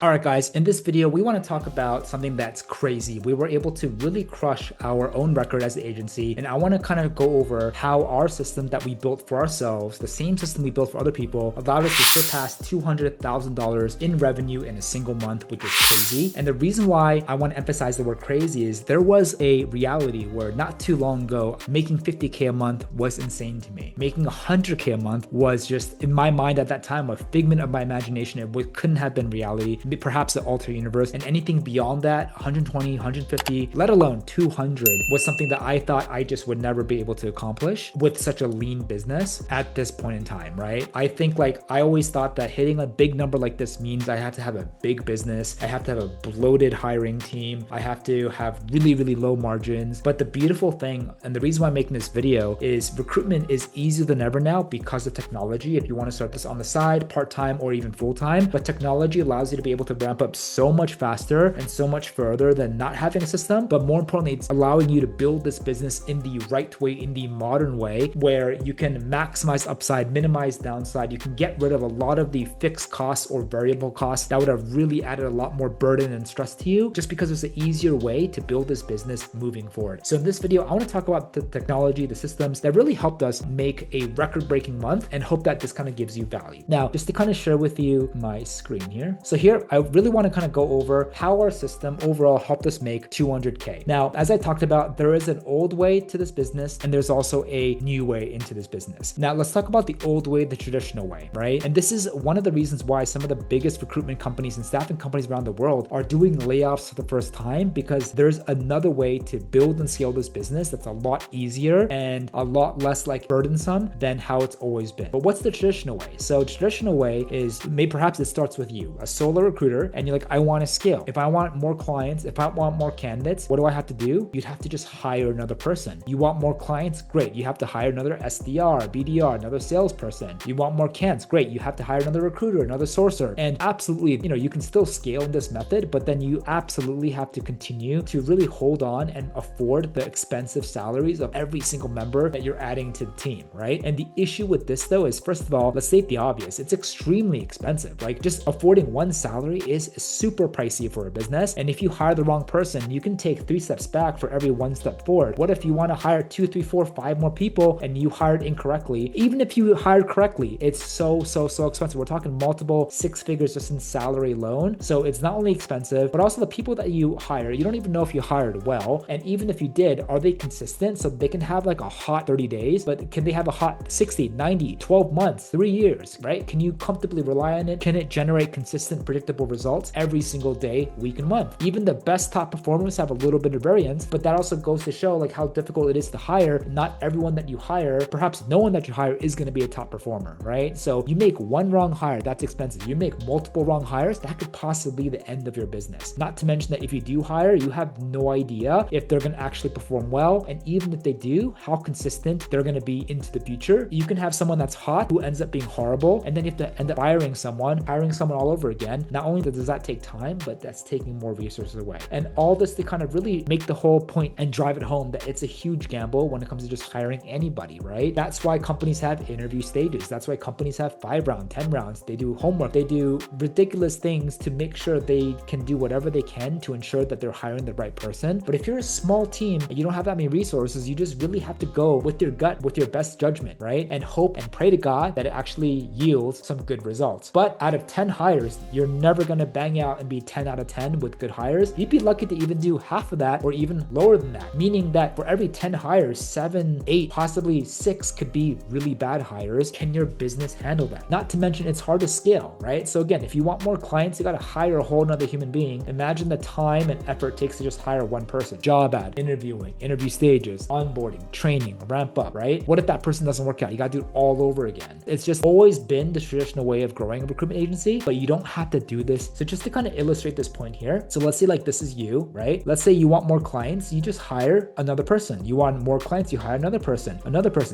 All right, guys, in this video, we want to talk about something that's crazy. We were able to really crush our own record as an agency. And I want to kind of go over how our system that we built for ourselves, the same system we built for other people, allowed us to surpass $200,000 in revenue in a single month, which is crazy. And the reason why I want to emphasize the word crazy is there was a reality where not too long ago, making 50K a month was insane to me. Making 100K a month was just, in my mind at that time, a figment of my imagination. It couldn't have been reality. Perhaps the alternate universe, and anything beyond that, 120, 150, let alone 200, was something that I thought I just would never be able to accomplish with such a lean business at this point in time, right? I think I always thought that hitting a big number like this means I have to have a big business, I have to have a bloated hiring team, I have to have really, really low margins. But the beautiful thing, and the reason why I'm making this video, is recruitment is easier than ever now because of technology. If you want to start this on the side, part-time or even full-time, but technology allows you to be able to ramp up so much faster and so much further than not having a system. But more importantly, it's allowing you to build this business in the right way, in the modern way, where you can maximize upside, minimize downside. You can get rid of a lot of the fixed costs or variable costs that would have really added a lot more burden and stress to you, just because it's an easier way to build this business moving forward. So in this video, I want to talk about the technology, the systems that really helped us make a record-breaking month, and hope that this kind of gives you value. Now, just to kind of share with you my screen here. So here, I really want to kind of go over how our system overall helped us make 200K. Now, as I talked about, there is an old way to this business, and there's also a new way into this business. Now, let's talk about the old way, the traditional way, right? And this is one of the reasons why some of the biggest recruitment companies and staffing companies around the world are doing layoffs for the first time, because there's another way to build and scale this business that's a lot easier and a lot less burdensome than how it's always been. But what's the traditional way? So the traditional way is, perhaps it starts with you, a solo recruiter, and you're like, I want to scale. If I want more clients, if I want more candidates, what do I have to do? You'd have to just hire another person. You want more clients? Great. You have to hire another SDR, BDR, another salesperson. You want more candidates? Great. You have to hire another recruiter, another sourcer. And absolutely, you can still scale in this method, but then you absolutely have to continue to really hold on and afford the expensive salaries of every single member that you're adding to the team, right? And the issue with this though is, first of all, let's state the obvious. It's extremely expensive. Just affording one salary is super pricey for a business. And if you hire the wrong person, you can take 3 steps back for every 1 step forward. What if you want to hire 2, 3, 4, 5 more people and you hired incorrectly? Even if you hired correctly, it's so expensive. We're talking multiple 6 figures just in salary alone. So it's not only expensive, but also the people that you hire, you don't even know if you hired well. And even if you did, are they consistent? So they can have a hot 30 days, but can they have a hot 60, 90, 12 months, 3 years, right? Can you comfortably rely on it? Can it generate consistent, predictable results every single day, week, and month? Even the best top performers have a little bit of variance, but that also goes to show how difficult it is to hire. Not everyone that you hire, perhaps no one that you hire, is going to be a top performer, right? So you make one wrong hire, that's expensive. You make multiple wrong hires, that could possibly be the end of your business. Not to mention that if you do hire, you have no idea if they're going to actually perform well. And even if they do, how consistent they're going to be into the future. You can have someone that's hot who ends up being horrible, and then you have to end up hiring someone all over again. Not only does that take time, but that's taking more resources away. And all this to kind of really make the whole point and drive it home that it's a huge gamble when it comes to just hiring anybody, right? That's why companies have interview stages. That's why companies have 5 rounds, 10 rounds. They do homework. They do ridiculous things to make sure they can do whatever they can to ensure that they're hiring the right person. But if you're a small team and you don't have that many resources, you just really have to go with your gut, with your best judgment, right? And hope and pray to God that it actually yields some good results. But out of 10 hires, you're never going to bang out and be 10 out of 10 with good hires. You'd be lucky to even do half of that or even lower than that, meaning that for every 10 hires, 7, 8, possibly 6 could be really bad hires. Can your business handle that? Not to mention it's hard to scale, right? So again, if you want more clients, you got to hire a whole nother human being. Imagine the time and effort it takes to just hire one person. Job ad, interviewing, interview stages, onboarding, training, ramp up, right? What if that person doesn't work out? You got to do it all over again. It's just always been the traditional way of growing a recruitment agency, but you don't have to do this. So just to kind of illustrate this point here. So let's say this is you, right? Let's say you want more clients, you just hire another person. You want more clients, you hire another person.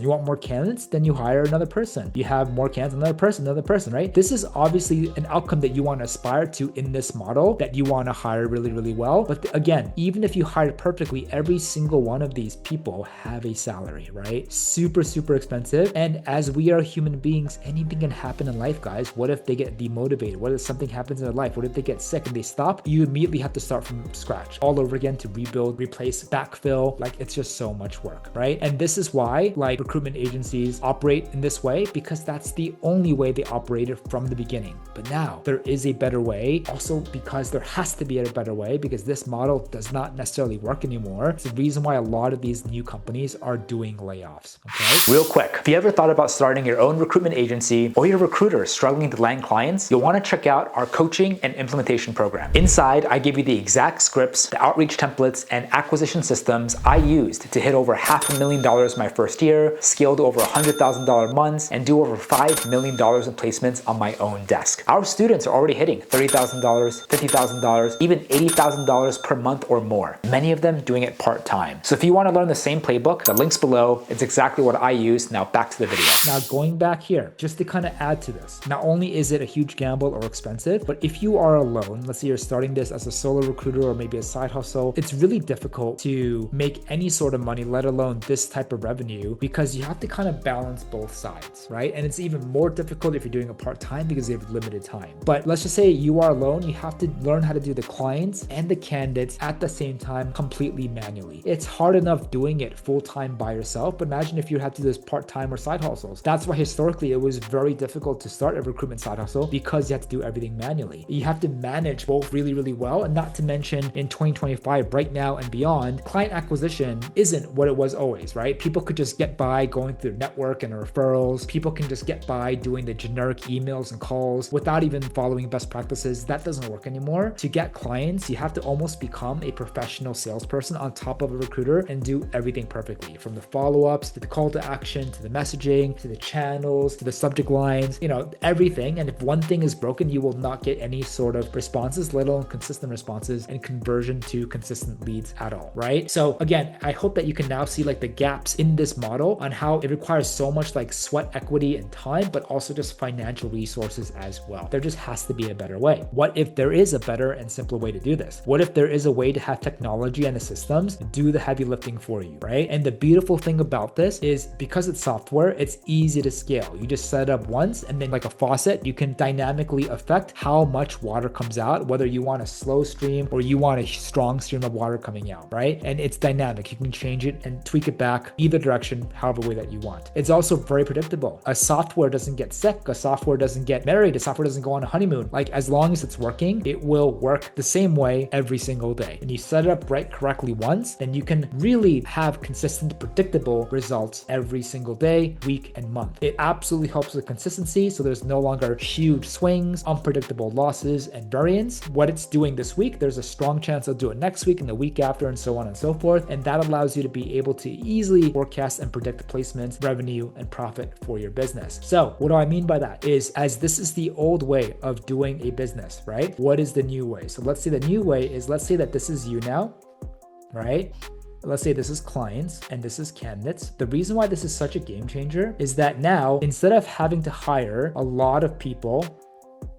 You want more candidates, then you hire another person. You have more candidates, another person, right? This is obviously an outcome that you want to aspire to in this model, that you want to hire really, really well. But again, even if you hired perfectly, every single one of these people have a salary, right? Super expensive. And as we are human beings, anything can happen in life, guys. What if they get demotivated? What if something happens happens in their life? What if they get sick and they stop? You immediately have to start from scratch all over again to rebuild, replace, backfill. Like, it's just so much work, right? And this is why like recruitment agencies operate in this way, because that's the only way they operated from the beginning. But now there is a better way, also because there has to be a better way, because this model does not necessarily work anymore. It's the reason why a lot of these new companies are doing layoffs, okay? Real quick, if you ever thought about starting your own recruitment agency, or you're a recruiter struggling to land clients, you'll want to check out our coaching and implementation program. Inside, I give you the exact scripts, the outreach templates, and acquisition systems I used to hit over $500,000 my first year, scale to over $100,000 months, and do over $5 million in placements on my own desk. Our students are already hitting $30,000, $50,000, even $80,000 per month or more. Many of them doing it part-time. So if you want to learn the same playbook, the link's below. It's exactly what I use. Now back to the video. Now going back here, just to kind of add to this, not only is it a huge gamble or expensive, but if you are alone, let's say you're starting this as a solo recruiter or maybe a side hustle, it's really difficult to make any sort of money, let alone this type of revenue, because you have to kind of balance both sides, right? And it's even more difficult if you're doing a part-time because you have limited time. But let's just say you are alone, you have to learn how to do the clients and the candidates at the same time completely manually. It's hard enough doing it full-time by yourself, but imagine if you had to do this part-time or side hustles. That's why historically it was very difficult to start a recruitment side hustle, because you have to do everything manually. You have to manage both really, really well. And not to mention in 2025, right now and beyond, client acquisition isn't what it was always, right? People could just get by going through network and referrals. People can just get by doing the generic emails and calls without even following best practices. That doesn't work anymore. To get clients, you have to almost become a professional salesperson on top of a recruiter and do everything perfectly, from the follow-ups to the call to action, to the messaging, to the channels, to the subject lines, everything. And if one thing is broken, you will not get any sort of responses, let alone consistent responses and conversion to consistent leads at all, right? So again, I hope that you can now see like the gaps in this model on how it requires so much like sweat equity and time, but also just financial resources as well. There just has to be a better way. What if there is a better and simpler way to do this? What if there is a way to have technology and the systems do the heavy lifting for you, right? And the beautiful thing about this is because it's software, it's easy to scale. You just set it up once, and then like a faucet, you can dynamically affect how much water comes out, whether you want a slow stream or you want a strong stream of water coming out, right? And it's dynamic. You can change it and tweak it back either direction, however way that you want. It's also very predictable. A software doesn't get sick. A software doesn't get married. A software doesn't go on a honeymoon. Like, as long as it's working, it will work the same way every single day. And you set it up right correctly once, then you can really have consistent, predictable results every single day, week, and month. It absolutely helps with consistency, so there's no longer huge swings, unpredictable losses, and variance. What it's doing this week, there's a strong chance it'll do it next week and the week after, and so on and so forth. And that allows you to be able to easily forecast and predict placements, revenue, and profit for your business. So what do I mean by that is, as this is the old way of doing a business, right? What is the new way? So let's say the new way is, let's say that this is you now, right? Let's say this is clients and this is candidates. The reason why this is such a game changer is that now, instead of having to hire a lot of people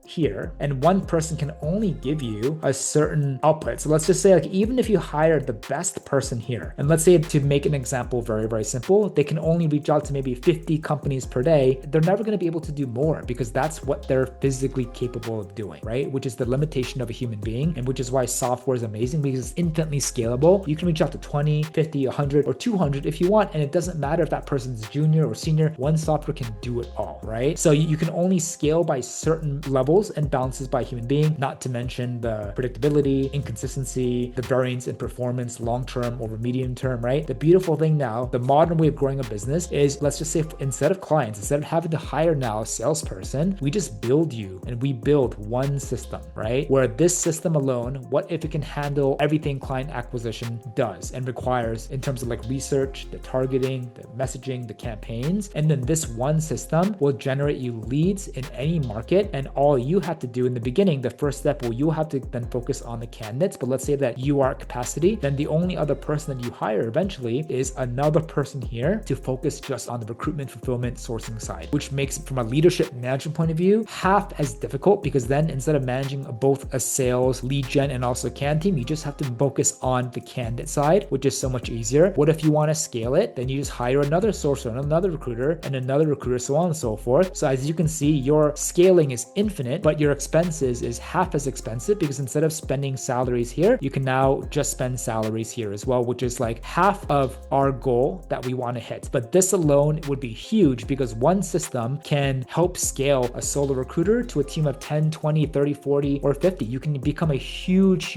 here, and one person can only give you a certain output. So let's just say, like, even if you hire the best person here, and let's say, to make an example very, very simple, they can only reach out to maybe 50 companies per day. They're never going to be able to do more, because that's what they're physically capable of doing, right? Which is the limitation of a human being, and which is why software is amazing, because it's infinitely scalable. You can reach out to 20, 50, 100, or 200 if you want, and it doesn't matter if that person's junior or senior. One software can do it all, right? So you can only scale by certain levels and balances by a human being, not to mention the predictability, inconsistency, the variance in performance, long-term over medium-term, right? The beautiful thing now, the modern way of growing a business is, let's just say, instead of clients, instead of having to hire now a salesperson, we just build you, and we build one system, right? Where this system alone, what if it can handle everything client acquisition does and requires in terms of like research, the targeting, the messaging, the campaigns, and then this one system will generate you leads in any market, and all you have to do in the beginning, the first step, well, you have to then focus on the candidates. But let's say that you are at capacity, then the only other person that you hire eventually is another person here to focus just on the recruitment, fulfillment, sourcing side, which makes it, from a leadership management point of view, half as difficult, because then instead of managing both a sales, lead gen, and also can team, you just have to focus on the candidate side, which is so much easier. What if you want to scale it? Then you just hire another sourcer, another recruiter, and another recruiter, so on and so forth. So as you can see, your scaling is infinite, client, but your expenses is half as expensive because instead of spending salaries here, you can now just spend salaries here as well, which is like half of our goal that we want to hit. But this alone would be huge because one system can help scale a solo recruiter to a team of 10, 20, 30, 40, or 50. You can become a huge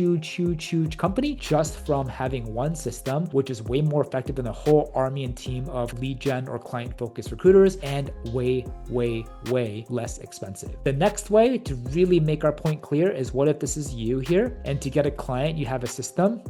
company just from having one system, which is way more effective than a whole army and team of lead gen or client focused recruiters, and way less expensive. The next way to really make our point clear is, what if this is you here, and to get a client, you have a system,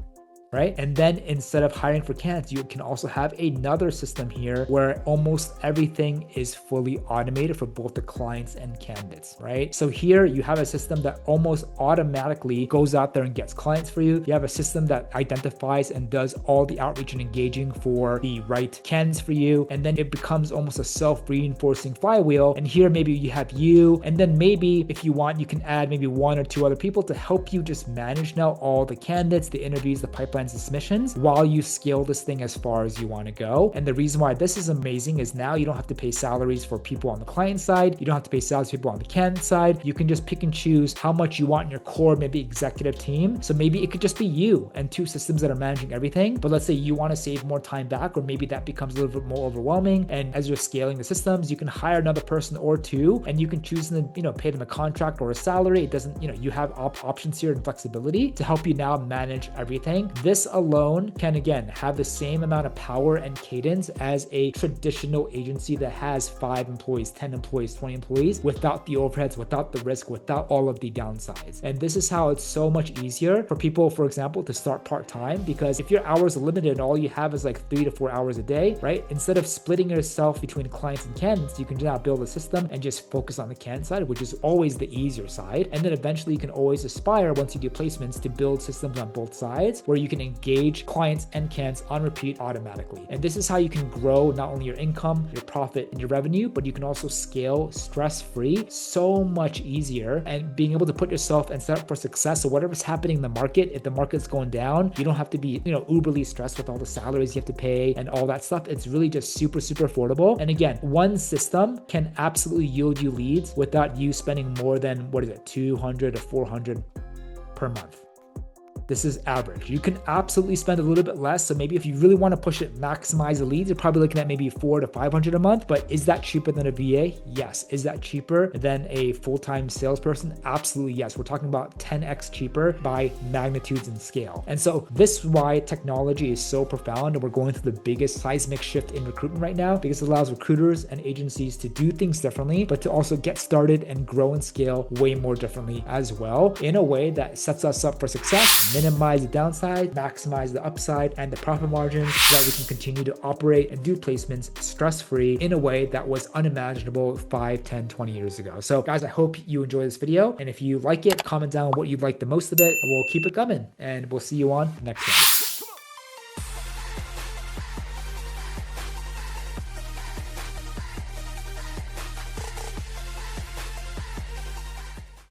right? And then instead of hiring for candidates, you can also have another system here where almost everything is fully automated for both the clients and candidates, right? So here you have a system that almost automatically goes out there and gets clients for you. You have a system that identifies and does all the outreach and engaging for the right candidates for you. And then it becomes almost a self-reinforcing flywheel. And here maybe you have you, and then maybe if you want, you can add maybe one or two other people to help you just manage now all the candidates, the interviews, the pipeline and submissions while you scale this thing as far as you want to go. And the reason why this is amazing is now you don't have to pay salaries for people on the client side. You don't have to pay salaries for people on the candidate side. You can just pick and choose how much you want in your core, maybe executive team. So maybe it could just be you and two systems that are managing everything. But let's say you want to save more time back, or maybe that becomes a little bit more overwhelming. And as you're scaling the systems, you can hire another person or two, and you can choose to, pay them a contract or a salary. It doesn't, you have options here and flexibility to help you now manage everything. This alone can again have the same amount of power and cadence as a traditional agency that has 5 employees, 10 employees, 20 employees, without the overheads, without the risk, without all of the downsides. And this is how it's so much easier for people, for example, to start part-time, because if your hours are limited and all you have is like 3 to 4 hours a day, right? Instead of splitting yourself between clients and candidates, you can now build a system and just focus on the candidate side, which is always the easier side. And then eventually you can always aspire, once you do placements, to build systems on both sides where you can engage clients and candidates on repeat automatically. And this is how you can grow not only your income, your profit, and your revenue, but you can also scale stress-free so much easier, and being able to put yourself and set up for success. So whatever's happening in the market, if the market's going down, you don't have to be, uberly stressed with all the salaries you have to pay and all that stuff. It's really just super affordable. And again, one system can absolutely yield you leads without you spending more than, 200 or 400 per month. This is average. You can absolutely spend a little bit less. So maybe if you really want to push it, maximize the leads, you're probably looking at maybe 400 to 500 a month. But is that cheaper than a VA? Yes. Is that cheaper than a full-time salesperson? Absolutely yes. We're talking about 10x cheaper by magnitudes and scale. And so this is why technology is so profound, and we're going through the biggest seismic shift in recruitment right now, because it allows recruiters and agencies to do things differently, but to also get started and grow and scale way more differently as well, in a way that sets us up for success. Minimize the downside, maximize the upside and the profit margins, so that we can continue to operate and do placements stress-free in a way that was unimaginable 5, 10, 20 years ago. So guys, I hope you enjoy this video. And if you like it, comment down what you like the most of it. We'll keep it coming, and we'll see you on the next one.